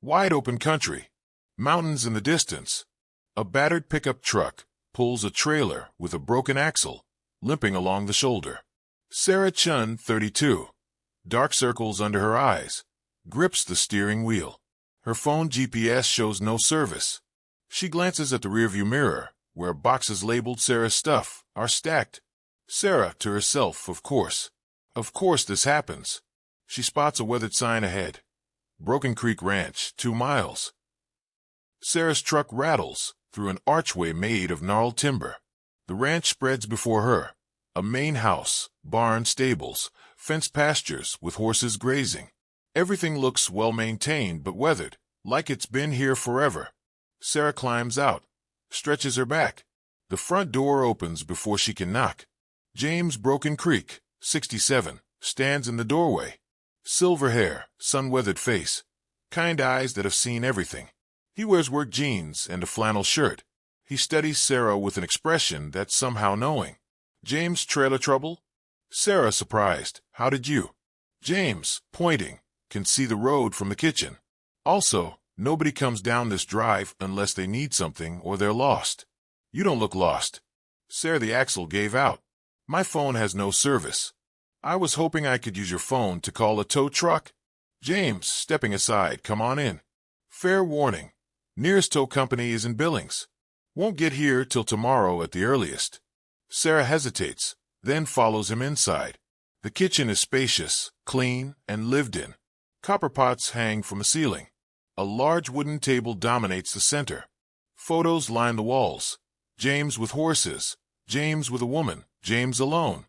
Wide open country. Mountains in the distance. A battered pickup truck pulls a trailer with a broken axle, limping along the shoulder. Sarah Chen, 32. Dark circles under her eyes. Grips the steering wheel. Her phone GPS shows no service. She glances at the rearview mirror, where boxes labeled Sarah's stuff are stacked. Sarah, to herself, of course. Of course this happens. She spots a weathered sign ahead. Broken Creek Ranch, 2 miles. Sarah's truck rattles through an archway made of gnarled timber. The ranch spreads before her. A main house, barn, stables, fenced pastures with horses grazing. Everything looks well-maintained but weathered, like it's been here forever. Sarah climbs out, stretches her back. The front door opens before she can knock. James Broken Creek, 67, stands in the doorway. Silver hair, sun-weathered face, kind eyes that have seen everything. He wears work jeans and a flannel shirt. He studies Sarah with an expression that's somehow knowing. James, trailer trouble? Sarah, surprised. How did you? James, pointing, can see the road from the kitchen. Also, nobody comes down this drive unless they need something or they're lost. You don't look lost. Sarah, the axle gave out. My phone has no service. I was hoping I could use your phone to call a tow truck. James, stepping aside, come on in. Fair warning. Nearest tow company is in Billings. Won't get here till tomorrow at the earliest. Sarah hesitates, then follows him inside. The kitchen is spacious, clean, and lived in. Copper pots hang from the ceiling. A large wooden table dominates the center. Photos line the walls. James with horses. James with a woman. James alone.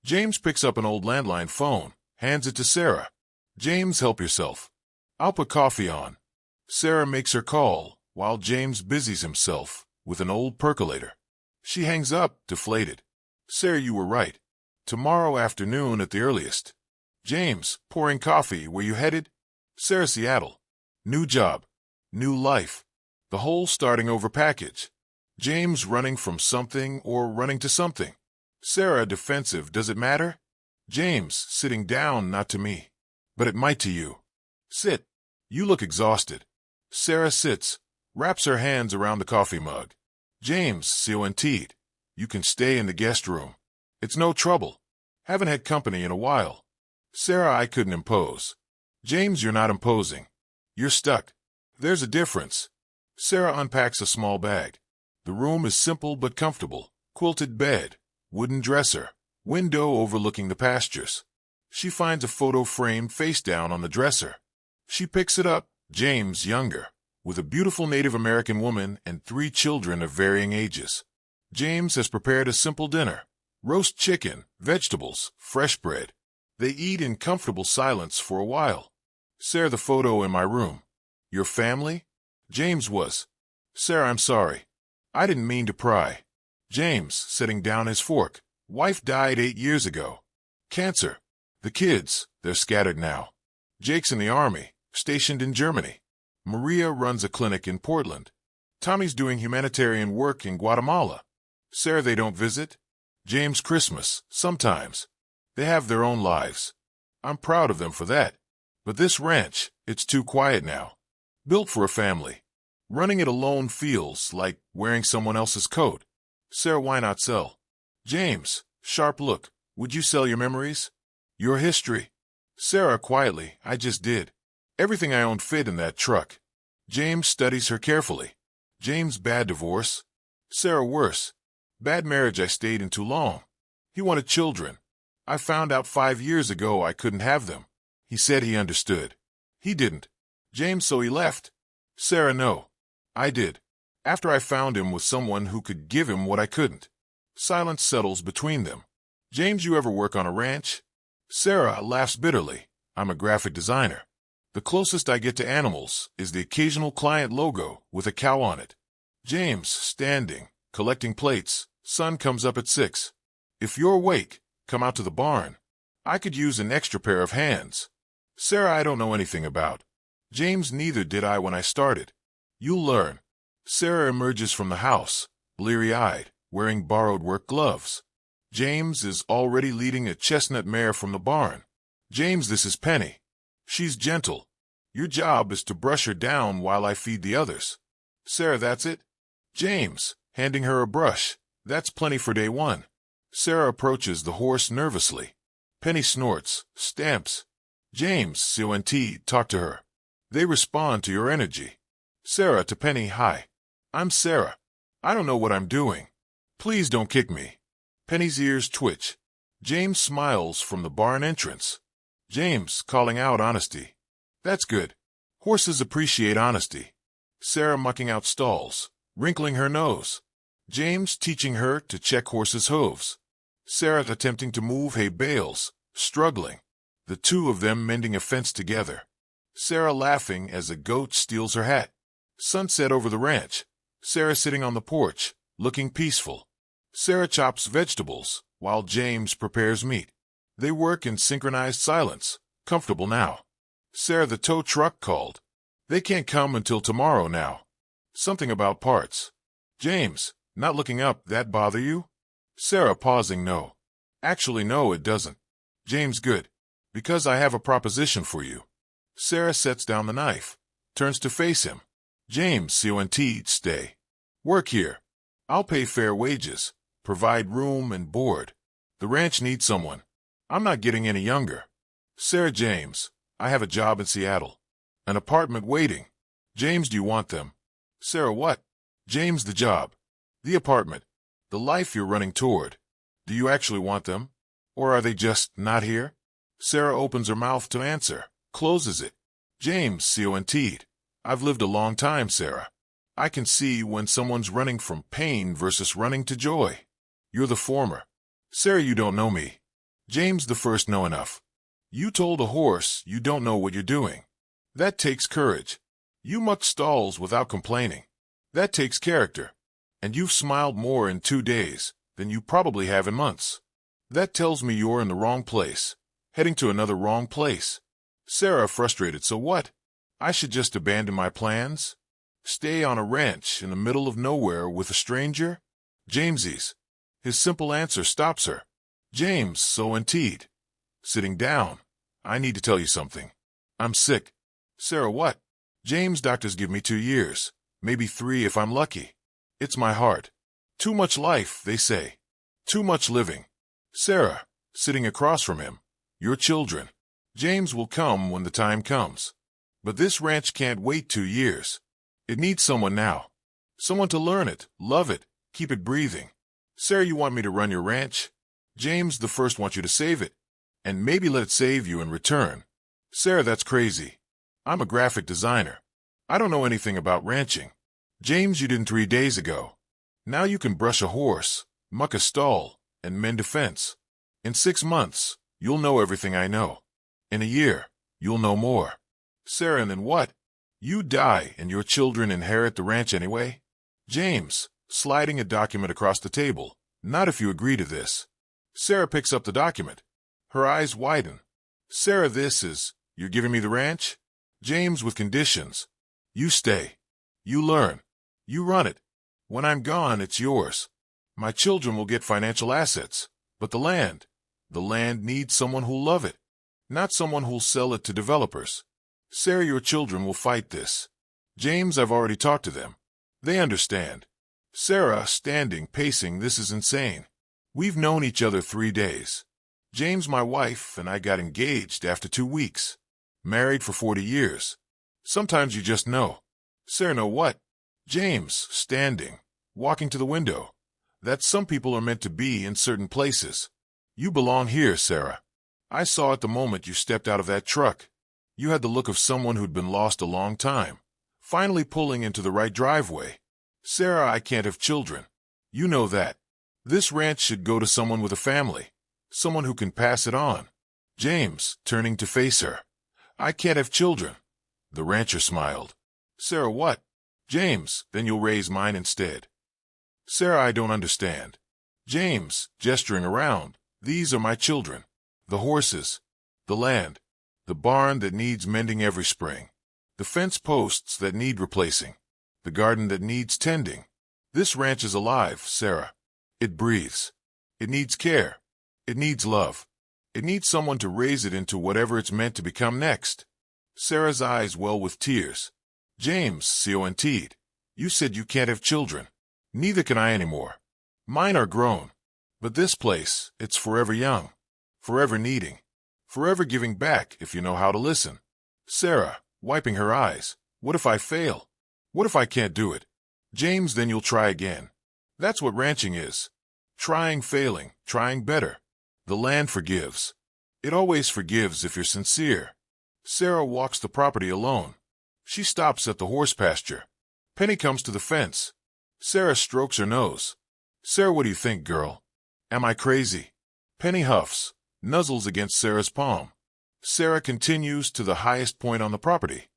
James picks up an old landline phone, hands it to Sarah. James, help yourself. I'll put coffee on. Sarah makes her call, while James busies himself with an old percolator. She hangs up, deflated. Sarah, you were right. Tomorrow afternoon at the earliest. James, pouring coffee, where you headed? Sarah, Seattle. New job. New life. The whole starting over package. James, running from something or running to something. Sarah, defensive, does it matter? James, sitting down, not to me. But it might to you. Sit. You look exhausted. Sarah sits, wraps her hands around the coffee mug. James, CONT'd. You can stay in the guest room. It's no trouble. Haven't had company in a while. Sarah, I couldn't impose. James, you're not imposing. You're stuck. There's a difference. Sarah unpacks a small bag. The room is simple but comfortable. Quilted bed, wooden dresser, window overlooking the pastures. She finds a photo frame face down on the dresser. She picks it up, James, younger, with a beautiful Native American woman and 3 children of varying ages. James has prepared a simple dinner. Roast chicken, vegetables, fresh bread. They eat in comfortable silence for a while. Sarah, the photo in my room. Your family? James was. Sarah, I'm sorry. I didn't mean to pry. James, setting down his fork. Wife died 8 years ago. Cancer. The kids, they're scattered now. Jake's in the army, stationed in Germany. Maria runs a clinic in Portland. Tommy's doing humanitarian work in Guatemala. Sarah, they don't visit? James, Christmas, sometimes. They have their own lives. I'm proud of them for that. But this ranch, it's too quiet now. Built for a family. Running it alone feels like wearing someone else's coat. Sarah, why not sell? James, sharp look. Would you sell your memories? Your history? Sarah, quietly, I just did. Everything I owned fit in that truck. James studies her carefully. James, bad divorce. Sarah, worse. Bad marriage, I stayed in too long. He wanted children. I found out 5 years ago I couldn't have them. He said he understood. He didn't. James, so he left. Sarah, no. I did. After I found him with someone who could give him what I couldn't. Silence settles between them. James, you ever work on a ranch? Sarah laughs bitterly. I'm a graphic designer. The closest I get to animals is the occasional client logo with a cow on it. James, standing, collecting plates. Sun comes up at 6. If you're awake, come out to the barn. I could use an extra pair of hands. Sarah, I don't know anything about. James, neither did I when I started. You'll learn. Sarah emerges from the house, bleary-eyed, wearing borrowed work gloves. James is already leading a chestnut mare from the barn. James, this is Penny. She's gentle. Your job is to brush her down while I feed the others. Sarah, that's it? James, handing her a brush. That's plenty for day one. Sarah approaches the horse nervously. Penny snorts, stamps. James, CONT, talk to her. They respond to your energy. Sarah to Penny, hi. I'm Sarah. I don't know what I'm doing. Please don't kick me. Penny's ears twitch. James smiles from the barn entrance. James, calling out honesty. That's good. Horses appreciate honesty. Sarah mucking out stalls, wrinkling her nose. James teaching her to check horses' hooves. Sarah attempting to move hay bales, struggling. The two of them mending a fence together. Sarah laughing as a goat steals her hat. Sunset over the ranch. Sarah sitting on the porch, looking peaceful. Sarah chops vegetables, while James prepares meat. They work in synchronized silence, comfortable now. Sarah, the tow truck called. They can't come until tomorrow now. Something about parts. James, not looking up, that bother you? Sarah pausing, no. Actually, no, it doesn't. James, good. Because I have a proposition for you. Sarah sets down the knife, turns to face him. James, CONT, stay. Work here. I'll pay fair wages, provide room and board. The ranch needs someone. I'm not getting any younger. Sarah, James, I have a job in Seattle. An apartment waiting. James, do you want them? Sarah, what? James, the job. The apartment. The life you're running toward. Do you actually want them? Or are they just not here? Sarah opens her mouth to answer, closes it. James, CONT. I've lived a long time, Sarah. I can see when someone's running from pain versus running to joy. You're the former. Sarah, you don't know me. James, the first, know enough. You told a horse you don't know what you're doing. That takes courage. You mucked stalls without complaining. That takes character. And you've smiled more in 2 days than you probably have in months. That tells me you're in the wrong place, heading to another wrong place. Sarah, frustrated, so what? I should just abandon my plans? Stay on a ranch in the middle of nowhere with a stranger? Jamesies. His simple answer stops her. James, so indeed. Sitting down. I need to tell you something. I'm sick. Sarah, what? James, doctors give me 2 years, maybe 3 if I'm lucky. It's my heart. Too much life, they say. Too much living. Sarah, sitting across from him. Your children. James will come when the time comes. But this ranch can't wait 2 years. It needs someone now. Someone to learn it, love it, keep it breathing. Sarah, you want me to run your ranch? James, the first, wants you to save it. And maybe let it save you in return. Sarah, that's crazy. I'm a graphic designer. I don't know anything about ranching. James, you didn't 3 days ago. Now you can brush a horse, muck a stall, and mend a fence. In 6 months, you'll know everything I know. In a year, you'll know more. Sarah, and then what? You die and your children inherit the ranch anyway? James, sliding a document across the table. Not if you agree to this. Sarah picks up the document. Her eyes widen. Sarah, this is, you're giving me the ranch? James, with conditions. You stay. You learn. You run it. When I'm gone, it's yours. My children will get financial assets. But the land needs someone who'll love it. Not someone who'll sell it to developers. Sarah, your children will fight this. James, I've already talked to them. They understand. Sarah, standing, pacing, this is insane. We've known each other 3 days. James, my wife, and I got engaged after 2 weeks. Married for 40 years. Sometimes you just know. Sarah, know what? James, standing, walking to the window. That some people are meant to be in certain places. You belong here, Sarah. I saw it the moment you stepped out of that truck. You had the look of someone who'd been lost a long time, finally pulling into the right driveway. Sarah, I can't have children. You know that. This ranch should go to someone with a family, someone who can pass it on. James, turning to face her. I can't have children. The rancher smiled. Sarah, what? James, then you'll raise mine instead. Sarah, I don't understand. James, gesturing around. These are my children. The horses. The land. The barn that needs mending every spring. The fence posts that need replacing. The garden that needs tending. This ranch is alive, Sarah. It breathes. It needs care. It needs love. It needs someone to raise it into whatever it's meant to become next. Sarah's eyes well with tears. James, CONT'd. You said you can't have children. Neither can I anymore. Mine are grown. But this place, it's forever young. Forever needing. Forever giving back if you know how to listen. Sarah, wiping her eyes. What if I fail? What if I can't do it? James, then you'll try again. That's what ranching is. Trying, failing, trying better. The land forgives. It always forgives if you're sincere. Sarah walks the property alone. She stops at the horse pasture. Penny comes to the fence. Sarah strokes her nose. Sarah, what do you think, girl? Am I crazy? Penny huffs, nuzzles against Sarah's palm. Sarah continues to the highest point on the property.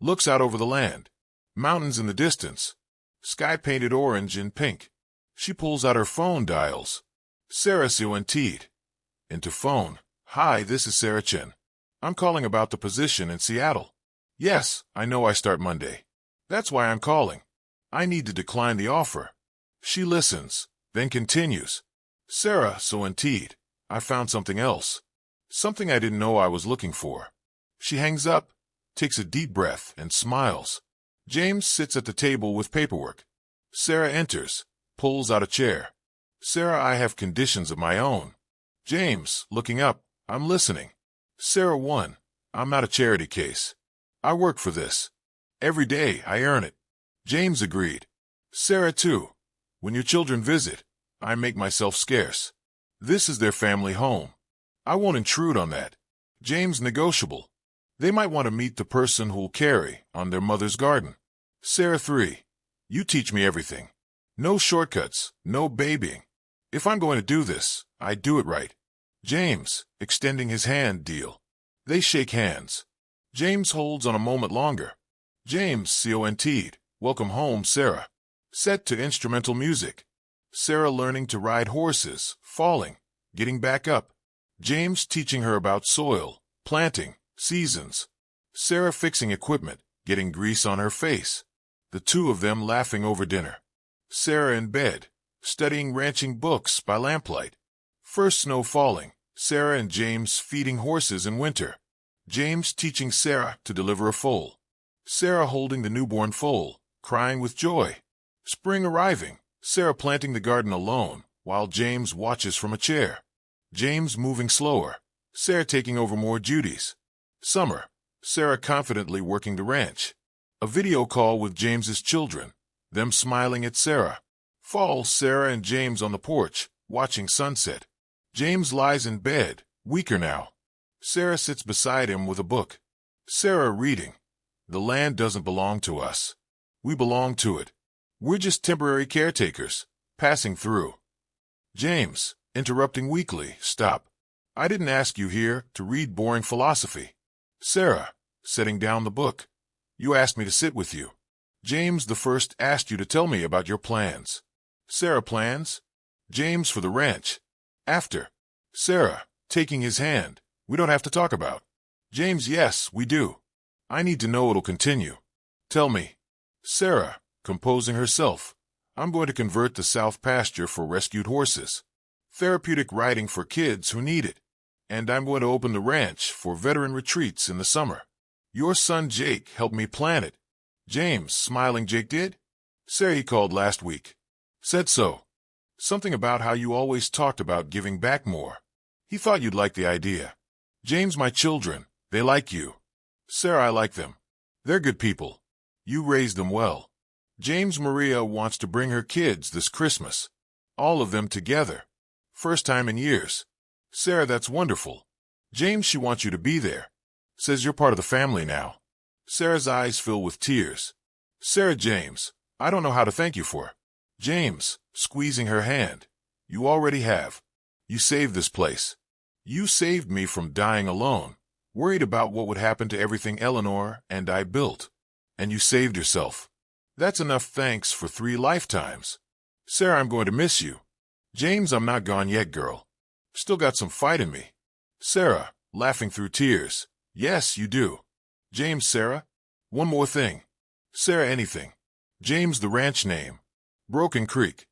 Looks out over the land. Mountains in the distance. Sky painted orange and pink. She pulls out her phone, dials. Sarah CONT'd. Into phone. Hi, this is Sarah Chen. I'm calling about the position in Seattle. Yes, I know I start Monday. That's why I'm calling. I need to decline the offer. She listens, then continues. Sarah CONT'd. I found something else. Something I didn't know I was looking for. She hangs up, takes a deep breath, and smiles. James sits at the table with paperwork. Sarah enters, pulls out a chair. Sarah, I have conditions of my own. James, looking up, I'm listening. Sarah 1. I'm not a charity case. I work for this. Every day I earn it. James agreed. Sarah 2. When your children visit, I make myself scarce. This is their family home. I won't intrude on that. James negotiable. They might want to meet the person who'll carry on their mother's garden. Sarah 3. You teach me everything. No shortcuts, no babying. If I'm going to do this, I do it right. James, extending his hand, deal. They shake hands. James holds on a moment longer. James CONT'd. Welcome home, Sarah. Set to instrumental music. Sarah learning to ride horses, falling, getting back up. James teaching her about soil, planting, seasons. Sarah fixing equipment, getting grease on her face. The two of them laughing over dinner. Sarah in bed, studying ranching books by lamplight. First snow falling, Sarah and James feeding horses in winter. James teaching Sarah to deliver a foal. Sarah holding the newborn foal, crying with joy. Spring arriving, Sarah planting the garden alone, while James watches from a chair. James moving slower, Sarah taking over more duties. Summer, Sarah confidently working the ranch. A video call with James's children, them smiling at Sarah. Fall, Sarah and James on the porch, watching sunset. James lies in bed, weaker now. Sarah sits beside him with a book. Sarah reading. The land doesn't belong to us. We belong to it. We're just temporary caretakers, passing through. James, interrupting weakly, stop. I didn't ask you here to read boring philosophy. Sarah, setting down the book. You asked me to sit with you. James the first asked you to tell me about your plans. Sarah, plans? James, for the ranch. After. Sarah, taking his hand. We don't have to talk about. James, yes, we do. I need to know it'll continue. Tell me. Sarah, composing herself. I'm going to convert the south pasture for rescued horses. Therapeutic riding for kids who need it. And I'm going to open the ranch for veteran retreats in the summer. Your son Jake helped me plan it. James, smiling, Jake did? Sarah, he called last week. Said so. Something about how you always talked about giving back more. He thought you'd like the idea. James, my children, they like you. Sarah, I like them. They're good people. You raised them well. James, Maria wants to bring her kids this Christmas. All of them together. First time in years. Sarah, that's wonderful. James, she wants you to be there. Says you're part of the family now. Sarah's eyes fill with tears. Sarah, James, I don't know how to thank you for. James, squeezing her hand. You already have. You saved this place. You saved me from dying alone, worried about what would happen to everything Eleanor and I built. And you saved yourself. That's enough thanks for 3 lifetimes. Sarah, I'm going to miss you. James, I'm not gone yet, girl. Still got some fight in me. Sarah, laughing through tears. Yes, you do. James, Sarah, one more thing. Sarah, anything. James, the ranch name. Broken Creek.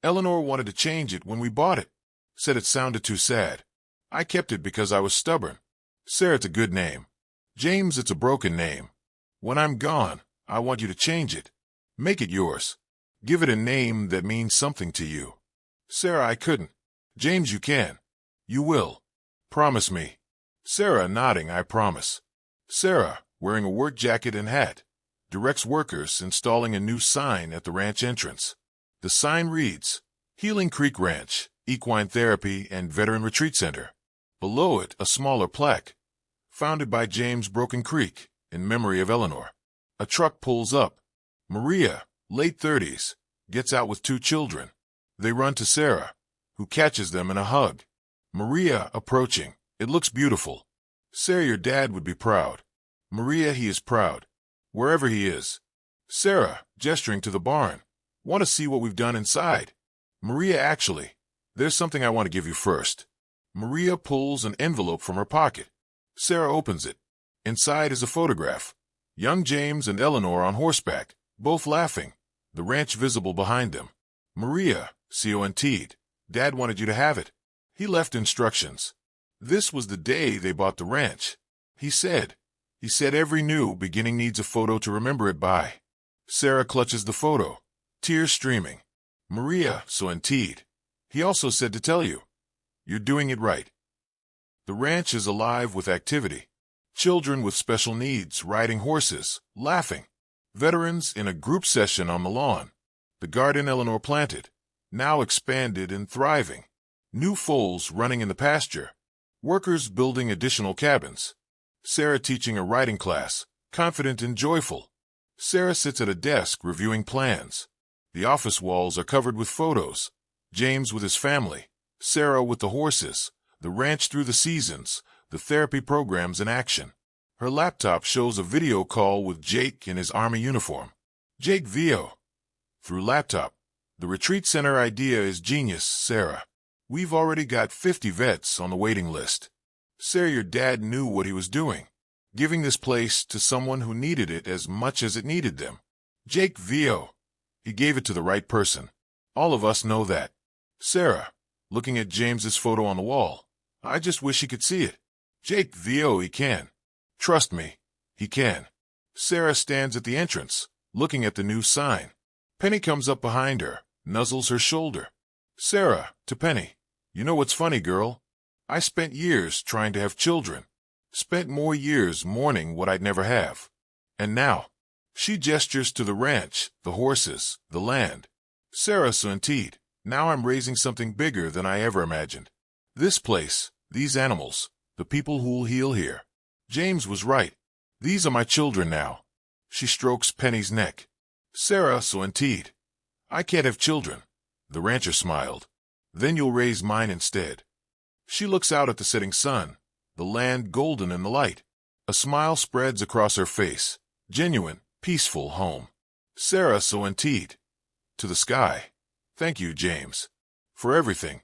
Eleanor wanted to change it when we bought it. Said it sounded too sad. I kept it because I was stubborn. Sarah, it's a good name. James, it's a broken name. When I'm gone, I want you to change it. Make it yours. Give it a name that means something to you. Sarah, I couldn't. James, you can. You will. Promise me. Sarah, nodding, I promise. Sarah, wearing a work jacket and hat, directs workers installing a new sign at the ranch entrance. The sign reads, Healing Creek Ranch, Equine Therapy and Veteran Retreat Center. Below it, a smaller plaque, founded by James Broken Creek, in memory of Eleanor. A truck pulls up. Maria, late 30s, gets out with 2 children. They run to Sarah, who catches them in a hug. Maria, approaching. It looks beautiful. Sarah, your dad would be proud. Maria, he is proud. Wherever he is. Sarah, gesturing to the barn. Want to see what we've done inside? Maria, actually, there's something I want to give you first. Maria pulls an envelope from her pocket. Sarah opens it. Inside is a photograph. Young James and Eleanor on horseback, both laughing, the ranch visible behind them. Maria, CONT'd. Dad wanted you to have it. He left instructions. This was the day they bought the ranch. He said every new beginning needs a photo to remember it by. Sarah clutches the photo, tears streaming. Maria, CONT'd. He also said to tell you, you're doing it right. The ranch is alive with activity. Children with special needs riding horses, laughing. Veterans in a group session on the lawn. The garden Eleanor planted, now expanded and thriving. New foals running in the pasture. Workers building additional cabins. Sarah teaching a writing class, confident and joyful. Sarah sits at a desk reviewing plans. The office walls are covered with photos. James with his family. Sarah with the horses. The ranch through the seasons. The therapy programs in action. Her laptop shows a video call with Jake in his Army uniform. Jake VO. Through laptop. The retreat center idea is genius, Sarah. We've already got 50 vets on the waiting list. Sarah, your dad knew what he was doing. Giving this place to someone who needed it as much as it needed them. Jake VO. He gave it to the right person. All of us know that. Sarah, looking at James's photo on the wall. I just wish he could see it. Jake VO, he can. Trust me, he can. Sarah stands at the entrance, looking at the new sign. Penny comes up behind her, nuzzles her shoulder. Sarah, to Penny. You know what's funny, girl? I spent years trying to have children. Spent more years mourning what I'd never have. And now, she gestures to the ranch, the horses, the land. Sarah, CONT'd. Now I'm raising something bigger than I ever imagined. This place, these animals, the people who'll heal here. James was right. These are my children now. She strokes Penny's neck. Sarah, CONT'd. I can't have children. The rancher smiled. Then you'll raise mine instead. She looks out at the setting sun, the land golden in the light. A smile spreads across her face. Genuine, peaceful home. Sarah, CONT'd. To the sky. Thank you, James. For everything.